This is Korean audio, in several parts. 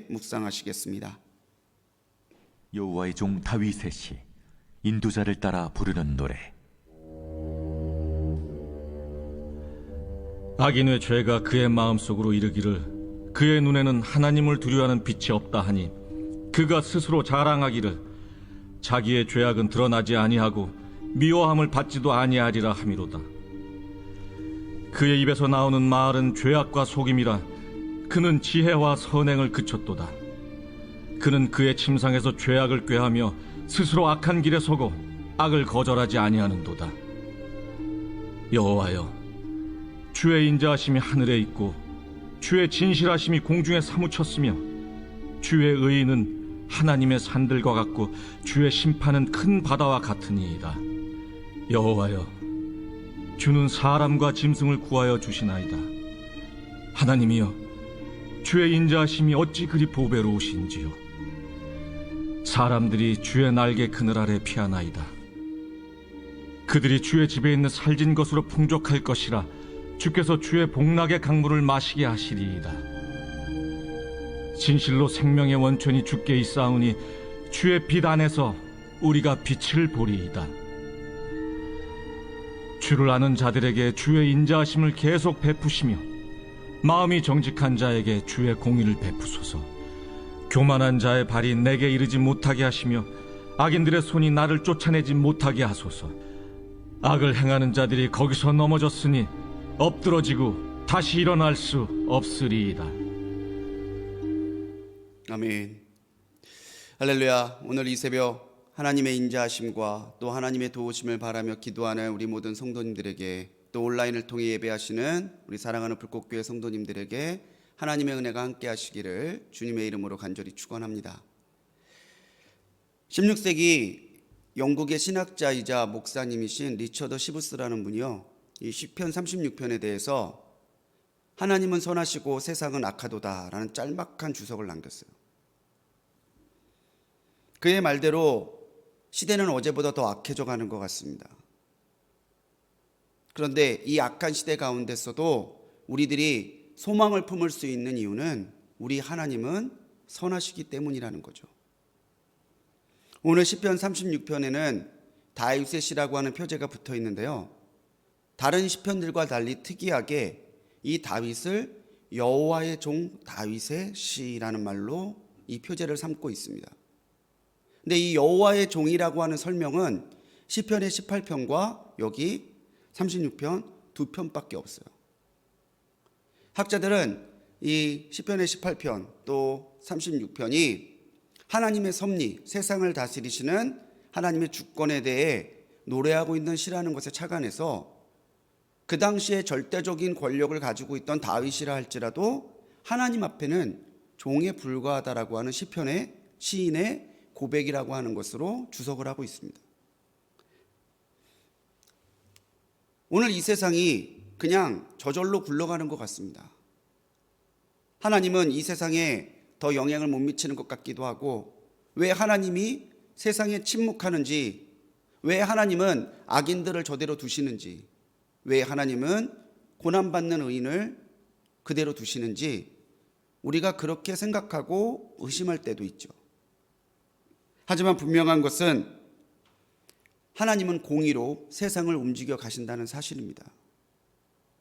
묵상하시겠습니다. 여호와의 종 다윗의 시, 인도자를 따라 부르는 노래. 악인의 죄가 그의 마음속으로 이르기를 그의 눈에는 하나님을 두려워하는 빛이 없다 하니 그가 스스로 자랑하기를 자기의 죄악은 드러나지 아니하고 미워함을 받지도 아니하리라 함이로다. 그의 입에서 나오는 말은 죄악과 속임이라. 그는 지혜와 선행을 그쳤도다. 그는 그의 침상에서 죄악을 꾀하며 스스로 악한 길에 서고 악을 거절하지 아니하는도다. 여호와여, 주의 인자하심이 하늘에 있고 주의 진실하심이 공중에 사무쳤으며 주의 의의는 하나님의 산들과 같고 주의 심판은 큰 바다와 같으니이다. 여호와여, 주는 사람과 짐승을 구하여 주시나이다. 하나님이여, 주의 인자하심이 어찌 그리 보배로우신지요. 사람들이 주의 날개 그늘 아래 피하나이다. 그들이 주의 집에 있는 살진 것으로 풍족할 것이라. 주께서 주의 복락의 강물을 마시게 하시리이다. 진실로 생명의 원천이 주께 있사오니 주의 빛 안에서 우리가 빛을 보리이다. 주를 아는 자들에게 주의 인자하심을 계속 베푸시며 마음이 정직한 자에게 주의 공의를 베푸소서. 교만한 자의 발이 내게 이르지 못하게 하시며 악인들의 손이 나를 쫓아내지 못하게 하소서. 악을 행하는 자들이 거기서 넘어졌으니 엎드러지고 다시 일어날 수 없으리이다. 아멘. 할렐루야. 오늘 이 새벽 하나님의 인자하심과 또 하나님의 도우심을 바라며 기도하는 우리 모든 성도님들에게, 또 온라인을 통해 예배하시는 우리 사랑하는 불꽃교회 성도님들에게 하나님의 은혜가 함께 하시기를 주님의 이름으로 간절히 축원합니다. 16세기 영국의 신학자이자 목사님이신 리처드 시브스라는 분이요, 이 시편 36편에 대해서 하나님은 선하시고 세상은 악하도다 라는 짤막한 주석을 남겼어요. 그의 말대로 시대는 어제보다 더 악해져 가는 것 같습니다. 그런데 이 악한 시대 가운데서도 우리들이 소망을 품을 수 있는 이유는 우리 하나님은 선하시기 때문이라는 거죠. 오늘 시편 36편에는 다윗의 시라고 하는 표제가 붙어 있는데요, 다른 시편들과 달리 특이하게 이 다윗을 여호와의 종 다윗의 시라는 말로 이 표제를 삼고 있습니다. 근데 이 여호와의 종이라고 하는 설명은 시편의 18편과 여기 36편 두 편밖에 없어요. 학자들은 이 시편의 18편 또 36편이 하나님의 섭리, 세상을 다스리시는 하나님의 주권에 대해 노래하고 있는 시라는 것에 착안해서 그 당시에 절대적인 권력을 가지고 있던 다윗이라 할지라도 하나님 앞에는 종에 불과하다라고 하는 시편의 시인의 고백이라고 하는 것으로 주석을 하고 있습니다. 오늘 이 세상이 그냥 저절로 굴러가는 것 같습니다. 하나님은 이 세상에 더 영향을 못 미치는 것 같기도 하고, 왜 하나님이 세상에 침묵하는지, 왜 하나님은 악인들을 저대로 두시는지, 왜 하나님은 고난받는 의인을 그대로 두시는지 우리가 그렇게 생각하고 의심할 때도 있죠. 하지만 분명한 것은 하나님은 공의로 세상을 움직여 가신다는 사실입니다.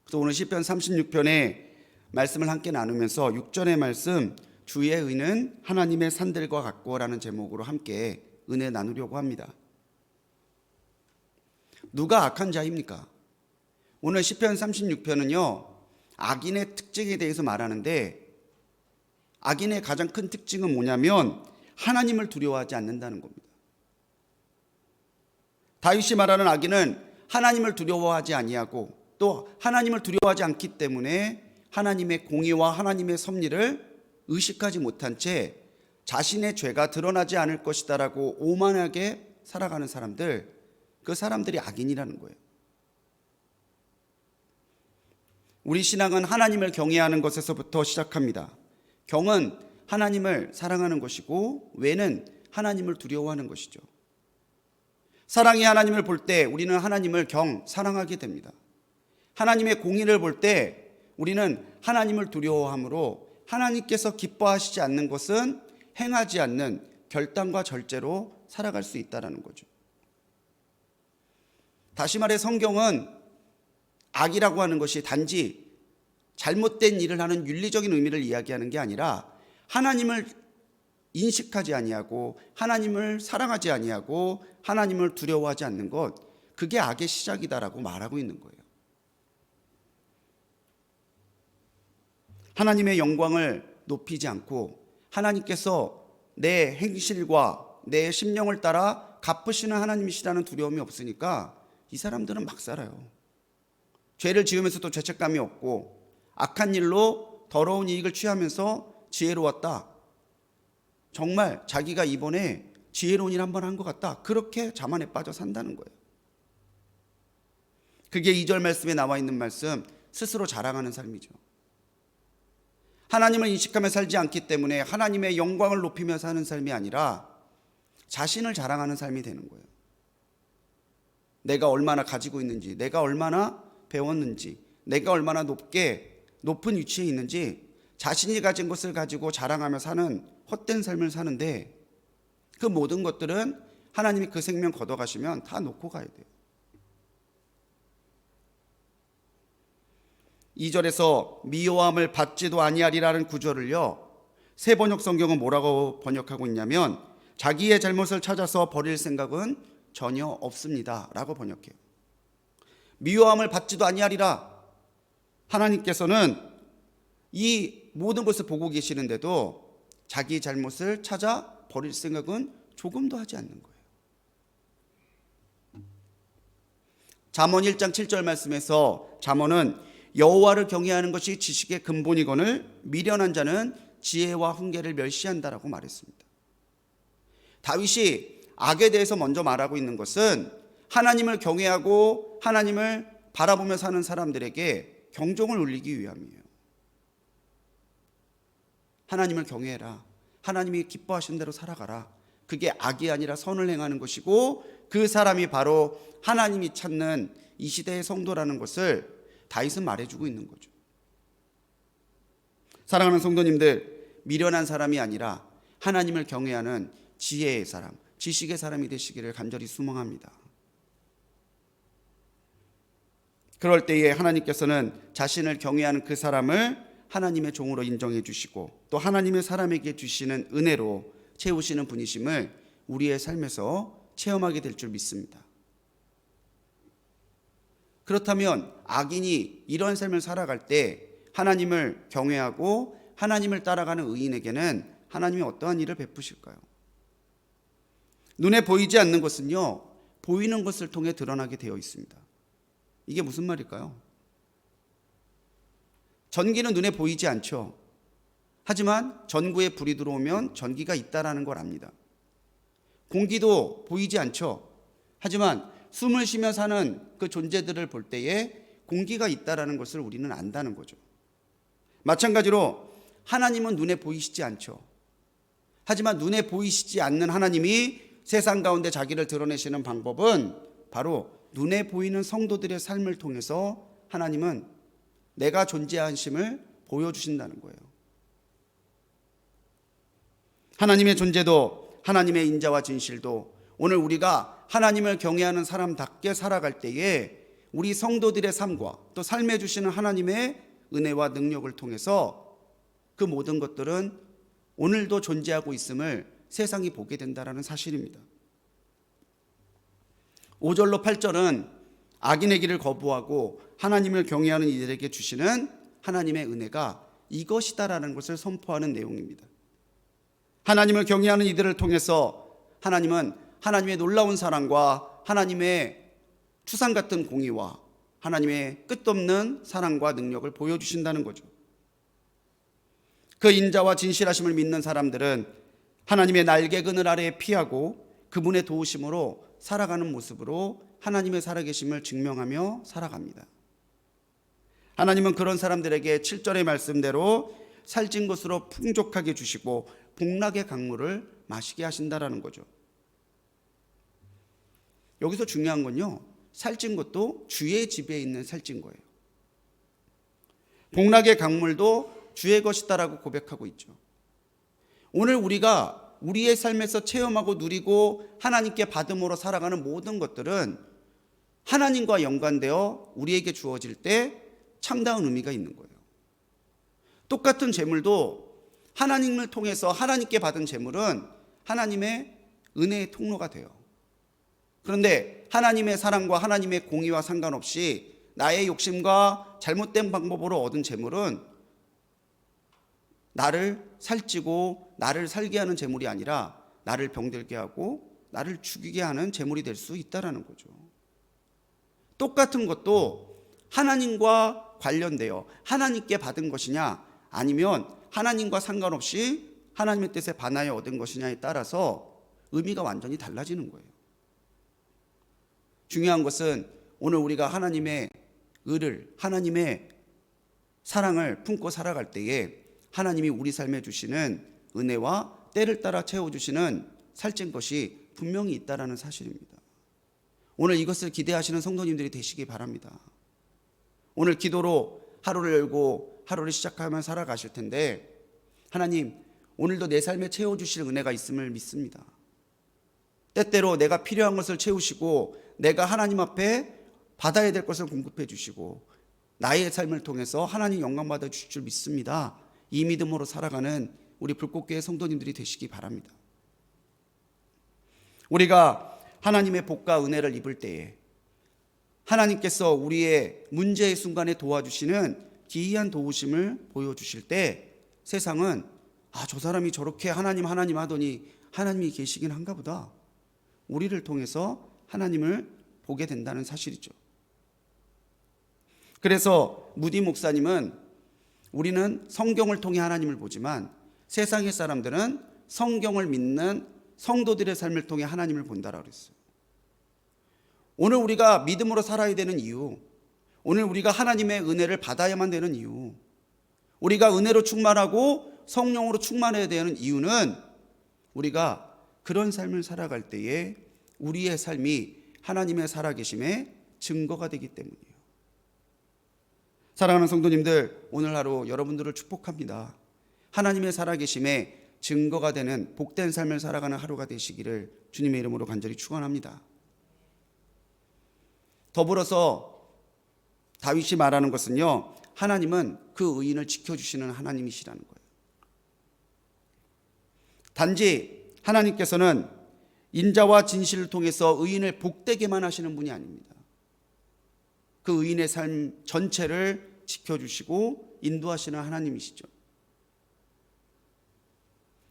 그래서 오늘 시편 36편의 말씀을 함께 나누면서 6절의 말씀, 주의 의는 하나님의 산들과 같고라는 제목으로 함께 은혜 나누려고 합니다. 누가 악한 자입니까? 오늘 시편 36편은요, 악인의 특징에 대해서 말하는데, 악인의 가장 큰 특징은 뭐냐면 하나님을 두려워하지 않는다는 겁니다. 다윗이 말하는 악인은 하나님을 두려워하지 아니하고 또 하나님을 두려워하지 않기 때문에 하나님의 공의와 하나님의 섭리를 의식하지 못한 채 자신의 죄가 드러나지 않을 것이다라고 오만하게 살아가는 사람들, 그 사람들이 악인이라는 거예요. 우리 신앙은 하나님을 경외하는 것에서부터 시작합니다. 경은 하나님을 사랑하는 것이고 외는 하나님을 두려워하는 것이죠. 사랑이 하나님을 볼 때 우리는 하나님을 사랑하게 됩니다. 하나님의 공의를 볼 때 우리는 하나님을 두려워함으로 하나님께서 기뻐하시지 않는 것은 행하지 않는 결단과 절제로 살아갈 수 있다는 거죠. 다시 말해 성경은 악이라고 하는 것이 단지 잘못된 일을 하는 윤리적인 의미를 이야기하는 게 아니라 하나님을 인식하지 아니하고 하나님을 사랑하지 아니하고 하나님을 두려워하지 않는 것, 그게 악의 시작이다라고 말하고 있는 거예요. 하나님의 영광을 높이지 않고 하나님께서 내 행실과 내 심령을 따라 갚으시는 하나님이시라는 두려움이 없으니까 이 사람들은 막 살아요. 죄를 지으면서도 죄책감이 없고 악한 일로 더러운 이익을 취하면서 지혜로웠다. 정말 자기가 이번에 지혜로운 일 한번 한 것 같다. 그렇게 자만에 빠져 산다는 거예요. 그게 2절 말씀에 나와 있는 말씀, 스스로 자랑하는 삶이죠. 하나님을 인식하며 살지 않기 때문에 하나님의 영광을 높이며 사는 삶이 아니라 자신을 자랑하는 삶이 되는 거예요. 내가 얼마나 가지고 있는지, 내가 얼마나 배웠는지, 내가 얼마나 높은 위치에 있는지 자신이 가진 것을 가지고 자랑하며 사는 헛된 삶을 사는데, 그 모든 것들은 하나님이 그 생명 걷어가시면 다 놓고 가야 돼요. 2절에서 미워함을 받지도 아니하리라는 구절을요, 새 번역 성경은 뭐라고 번역하고 있냐면 자기의 잘못을 찾아서 버릴 생각은 전혀 없습니다 라고 번역해요. 미워함을 받지도 아니하리라. 하나님께서는 이 모든 것을 보고 계시는데도 자기 잘못을 찾아 버릴 생각은 조금도 하지 않는 거예요. 잠언 1장 7절 말씀에서 잠언은 여호와를 경외하는 것이 지식의 근본이거늘 미련한 자는 지혜와 훈계를 멸시한다라고 말했습니다. 다윗이 악에 대해서 먼저 말하고 있는 것은 하나님을 경외하고 하나님을 바라보며 사는 사람들에게 경종을 울리기 위함이에요. 하나님을 경외해라. 하나님이 기뻐하시는 대로 살아가라. 그게 악이 아니라 선을 행하는 것이고 그 사람이 바로 하나님이 찾는 이 시대의 성도라는 것을 다윗은 말해주고 있는 거죠. 사랑하는 성도님들, 미련한 사람이 아니라 하나님을 경외하는 지혜의 사람, 지식의 사람이 되시기를 간절히 소망합니다. 그럴 때에 하나님께서는 자신을 경외하는 그 사람을 하나님의 종으로 인정해 주시고 또 하나님의 사람에게 주시는 은혜로 채우시는 분이심을 우리의 삶에서 체험하게 될 줄 믿습니다. 그렇다면 악인이 이런 삶을 살아갈 때 하나님을 경외하고 하나님을 따라가는 의인에게는 하나님이 어떠한 일을 베푸실까요? 눈에 보이지 않는 것은요, 보이는 것을 통해 드러나게 되어 있습니다. 이게 무슨 말일까요? 전기는 눈에 보이지 않죠. 하지만 전구에 불이 들어오면 전기가 있다라는 걸 압니다. 공기도 보이지 않죠. 하지만 숨을 쉬며 사는 그 존재들을 볼 때에 공기가 있다라는 것을 우리는 안다는 거죠. 마찬가지로 하나님은 눈에 보이시지 않죠. 하지만 눈에 보이시지 않는 하나님이 세상 가운데 자기를 드러내시는 방법은 바로 눈에 보이는 성도들의 삶을 통해서 하나님은 내가 존재하심을 보여주신다는 거예요. 하나님의 존재도 하나님의 인자와 진실도 오늘 우리가 하나님을 경외하는 사람답게 살아갈 때에 우리 성도들의 삶과 또 삶에 주시는 하나님의 은혜와 능력을 통해서 그 모든 것들은 오늘도 존재하고 있음을 세상이 보게 된다는 사실입니다. 5절로 8절은 악인의 길을 거부하고 하나님을 경외하는 이들에게 주시는 하나님의 은혜가 이것이다라는 것을 선포하는 내용입니다. 하나님을 경외하는 이들을 통해서 하나님은 하나님의 놀라운 사랑과 하나님의 추상 같은 공의와 하나님의 끝없는 사랑과 능력을 보여주신다는 거죠. 그 인자와 진실하심을 믿는 사람들은 하나님의 날개 그늘 아래에 피하고 그분의 도우심으로 살아가는 모습으로 하나님의 살아계심을 증명하며 살아갑니다. 하나님은 그런 사람들에게 7절의 말씀대로 살찐 것으로 풍족하게 주시고 복락의 강물을 마시게 하신다라는 거죠. 여기서 중요한 건요, 살찐 것도 주의 집에 있는 살찐 거예요. 복락의 강물도 주의 것이다라고 고백하고 있죠. 오늘 우리가 우리의 삶에서 체험하고 누리고 하나님께 받음으로 살아가는 모든 것들은 하나님과 연관되어 우리에게 주어질 때 참다운 의미가 있는 거예요. 똑같은 재물도 하나님을 통해서 하나님께 받은 재물은 하나님의 은혜의 통로가 돼요. 그런데 하나님의 사랑과 하나님의 공의와 상관없이 나의 욕심과 잘못된 방법으로 얻은 재물은 나를 살찌고 나를 살게 하는 재물이 아니라 나를 병들게 하고 나를 죽이게 하는 재물이 될 수 있다는 거죠. 똑같은 것도 하나님과 관련되어 하나님께 받은 것이냐 아니면 하나님과 상관없이 하나님의 뜻에 반하여 얻은 것이냐에 따라서 의미가 완전히 달라지는 거예요. 중요한 것은 오늘 우리가 하나님의 의를, 하나님의 사랑을 품고 살아갈 때에 하나님이 우리 삶에 주시는 은혜와 때를 따라 채워주시는 살찐 것이 분명히 있다는 사실입니다. 오늘 이것을 기대하시는 성도님들이 되시기 바랍니다. 오늘 기도로 하루를 열고 하루를 시작하며 살아가실 텐데 하나님 오늘도 내 삶에 채워주실 은혜가 있음을 믿습니다. 때때로 내가 필요한 것을 채우시고 내가 하나님 앞에 받아야 될 것을 공급해 주시고 나의 삶을 통해서 하나님 영광 받아 주실 줄 믿습니다. 이 믿음으로 살아가는 우리 불꽃교회 성도님들이 되시기 바랍니다. 우리가 하나님의 복과 은혜를 입을 때에 하나님께서 우리의 문제의 순간에 도와주시는 기이한 도우심을 보여주실 때 세상은 저 사람이 저렇게 하나님 하더니 하나님이 계시긴 한가 보다. 우리를 통해서 하나님을 보게 된다는 사실이죠. 그래서 무디 목사님은 우리는 성경을 통해 하나님을 보지만 세상의 사람들은 성경을 믿는 성도들의 삶을 통해 하나님을 본다라고 그랬어요. 오늘 우리가 믿음으로 살아야 되는 이유, 오늘 우리가 하나님의 은혜를 받아야만 되는 이유, 우리가 은혜로 충만하고 성령으로 충만해야 되는 이유는 우리가 그런 삶을 살아갈 때에 우리의 삶이 하나님의 살아계심의 증거가 되기 때문이에요. 사랑하는 성도님들, 오늘 하루 여러분들을 축복합니다. 하나님의 살아계심의 증거가 되는 복된 삶을 살아가는 하루가 되시기를 주님의 이름으로 간절히 축원합니다. 더불어서 다윗이 말하는 것은요, 하나님은 그 의인을 지켜주시는 하나님이시라는 거예요. 단지 하나님께서는 인자와 진실을 통해서 의인을 복되게만 하시는 분이 아닙니다. 그 의인의 삶 전체를 지켜주시고 인도하시는 하나님이시죠.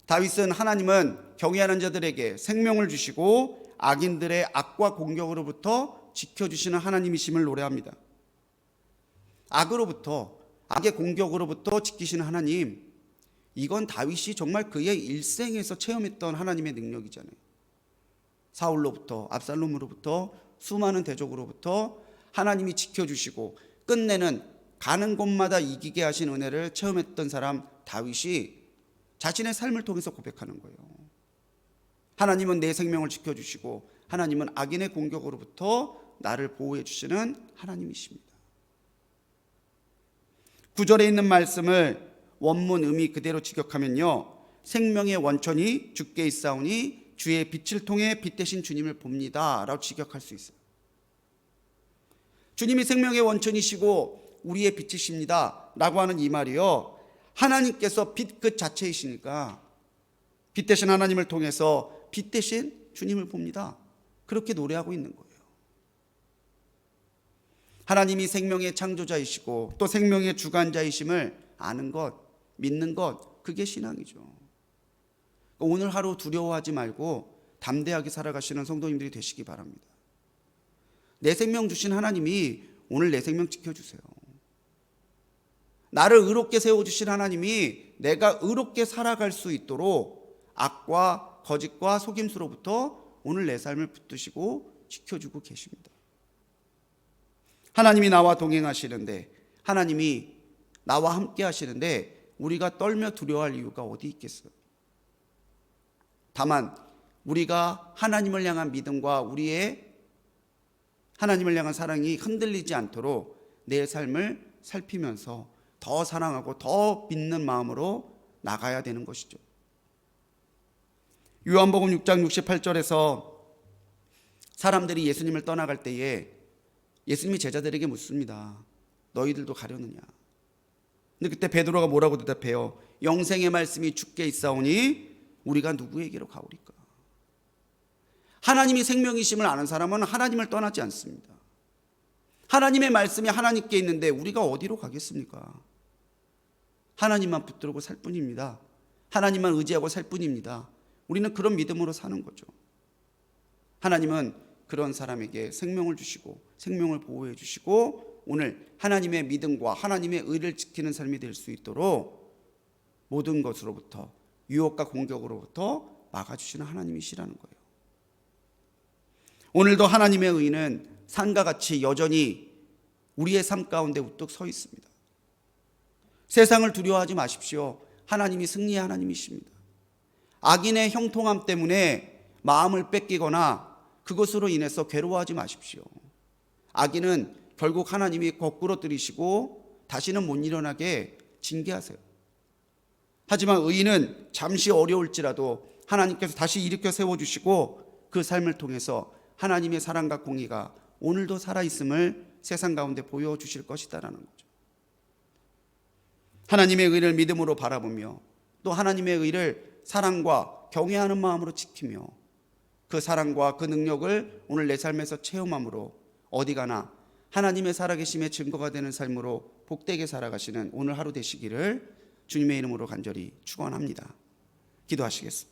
다윗은 하나님은 경외하는 자들에게 생명을 주시고 악인들의 악과 공격으로부터 지켜주시는 하나님이심을 노래합니다. 악으로부터, 악의 공격으로부터 지키시는 하나님, 이건 다윗이 정말 그의 일생에서 체험했던 하나님의 능력이잖아요. 사울로부터, 압살롬으로부터, 수많은 대적으로부터 하나님이 지켜주시고 끝내는 가는 곳마다 이기게 하신 은혜를 체험했던 사람 다윗이 자신의 삶을 통해서 고백하는 거예요. 하나님은 내 생명을 지켜주시고 하나님은 악인의 공격으로부터 나를 보호해 주시는 하나님이십니다. 9절에 있는 말씀을 원문 의미 그대로 직역하면요, 생명의 원천이 주께 있사오니 주의 빛을 통해 빛 대신 주님을 봅니다 라고 직역할 수 있어요. 주님이 생명의 원천이시고 우리의 빛이십니다 라고 하는 이 말이요, 하나님께서 빛 그 자체이시니까 빛 대신 하나님을 통해서 빛 대신 주님을 봅니다, 그렇게 노래하고 있는 거예요. 하나님이 생명의 창조자이시고 또 생명의 주관자이심을 아는 것, 믿는 것, 그게 신앙이죠. 오늘 하루 두려워하지 말고 담대하게 살아가시는 성도님들이 되시기 바랍니다. 내 생명 주신 하나님이 오늘 내 생명 지켜주세요. 나를 의롭게 세워주신 하나님이 내가 의롭게 살아갈 수 있도록 악과 거짓과 속임수로부터 오늘 내 삶을 붙드시고 지켜주고 계십니다. 하나님이 나와 동행하시는데, 하나님이 나와 함께 하시는데 우리가 떨며 두려워할 이유가 어디 있겠어요? 다만 우리가 하나님을 향한 믿음과 우리의 하나님을 향한 사랑이 흔들리지 않도록 내 삶을 살피면서 더 사랑하고 더 믿는 마음으로 나가야 되는 것이죠. 요한복음 6장 68절에서 사람들이 예수님을 떠나갈 때에 예수님이 제자들에게 묻습니다. 너희들도 가려느냐? 근데 그때 베드로가 뭐라고 대답해요? 영생의 말씀이 주께 있사오니 우리가 누구에게로 가오리까? 하나님이 생명이심을 아는 사람은 하나님을 떠나지 않습니다. 하나님의 말씀이 하나님께 있는데 우리가 어디로 가겠습니까? 하나님만 붙들고 살 뿐입니다. 하나님만 의지하고 살 뿐입니다. 우리는 그런 믿음으로 사는 거죠. 하나님은 그런 사람에게 생명을 주시고 생명을 보호해 주시고 오늘 하나님의 믿음과 하나님의 의를 지키는 삶이 될 수 있도록 모든 것으로부터 유혹과 공격으로부터 막아주시는 하나님이시라는 거예요. 오늘도 하나님의 의는 산과 같이 여전히 우리의 삶 가운데 우뚝 서 있습니다. 세상을 두려워하지 마십시오. 하나님이 승리의 하나님이십니다. 악인의 형통함 때문에 마음을 뺏기거나 그것으로 인해서 괴로워하지 마십시오. 악인은 결국 하나님이 거꾸로 들이시고 다시는 못 일어나게 징계하세요. 하지만 의인은 잠시 어려울지라도 하나님께서 다시 일으켜 세워주시고 그 삶을 통해서 하나님의 사랑과 공의가 오늘도 살아있음을 세상 가운데 보여주실 것이다라는 거죠. 하나님의 의를 믿음으로 바라보며 또 하나님의 의를 사랑과 경외하는 마음으로 지키며 그 사랑과 그 능력을 오늘 내 삶에서 체험함으로 어디 가나 하나님의 살아계심의 증거가 되는 삶으로 복되게 살아가시는 오늘 하루 되시기를 주님의 이름으로 간절히 축원합니다. 기도하시겠습니다.